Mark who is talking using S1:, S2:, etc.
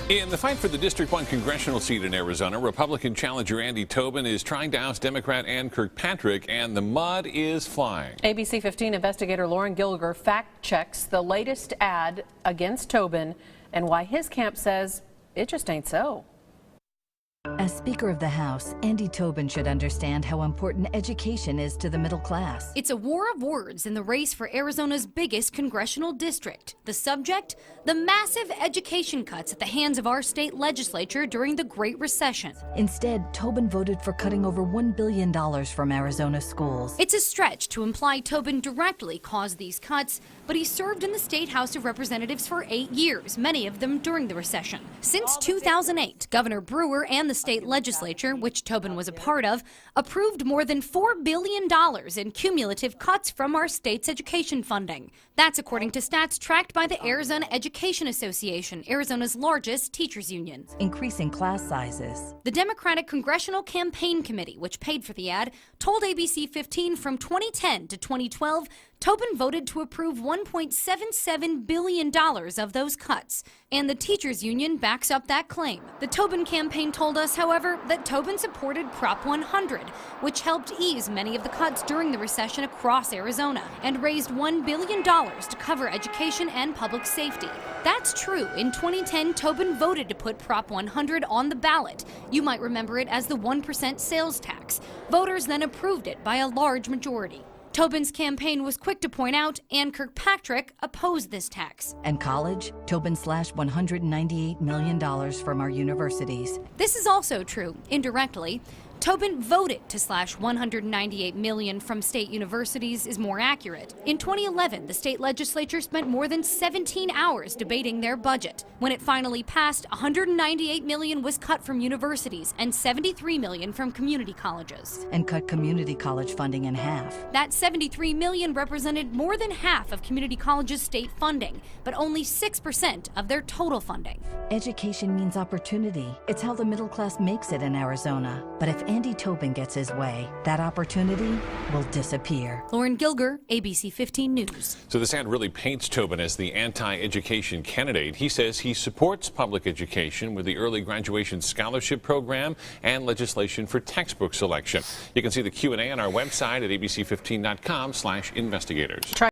S1: In the fight for the District 1 congressional seat in Arizona, Republican challenger Andy Tobin is trying to oust Democrat Ann Kirkpatrick, and the mud is flying.
S2: ABC 15 investigator Lauren Gilger fact-checks the latest ad against Tobin and why his camp says it just ain't so.
S3: As Speaker of the House, Andy Tobin should understand how important education is to the middle class.
S4: It's a war of words in the race for Arizona's biggest congressional district. The subject? The massive education cuts at the hands of our state legislature during the Great Recession.
S3: Instead, Tobin voted for cutting over $1 billion from Arizona schools.
S4: It's a stretch to imply Tobin directly caused these cuts, but he served in the State House of Representatives for 8 years, many of them during the recession. Since 2008, Governor Brewer and the state legislature, which Tobin was a part of, approved more than $4 billion in cumulative cuts from our state's education funding. That's according to stats tracked by the Arizona Education Association, Arizona's largest teachers union.
S3: Increasing class sizes.
S4: The Democratic Congressional Campaign Committee, which paid for the ad, told ABC 15 from 2010 to 2012, Tobin voted to approve $1.77 billion of those cuts, and the teachers union backs up that claim. The Tobin campaign told us, however, that Tobin supported Prop 100, which helped ease many of the cuts during the recession across Arizona, and raised $1 billion to cover education and public safety. That's true. In 2010, Tobin voted to put Prop 100 on the ballot. You might remember it as the 1% sales tax. Voters then approved it by a large majority. Tobin's campaign was quick to point out Ann Kirkpatrick opposed this tax.
S3: And college, Tobin slashed $198 million from our universities.
S4: This is also true, indirectly. Tobin voted to slash $198 million from state universities is more accurate. In 2011, the state legislature spent more than 17 hours debating their budget. When it finally passed, $198 million was cut from universities and $73 million from community colleges.
S3: And cut community college funding in half.
S4: That $73 million represented more than half of community colleges' state funding, but only 6% of their total funding.
S3: Education means opportunity. It's how the middle class makes it in Arizona. But if Andy Tobin gets his way, that opportunity will disappear.
S4: Lauren Gilger, ABC 15 News.
S1: So this ad really paints Tobin as the anti-education candidate. He says he supports public education with the early graduation scholarship program and legislation for textbook selection. You can see the Q&A on our website at abc15.com/investigators.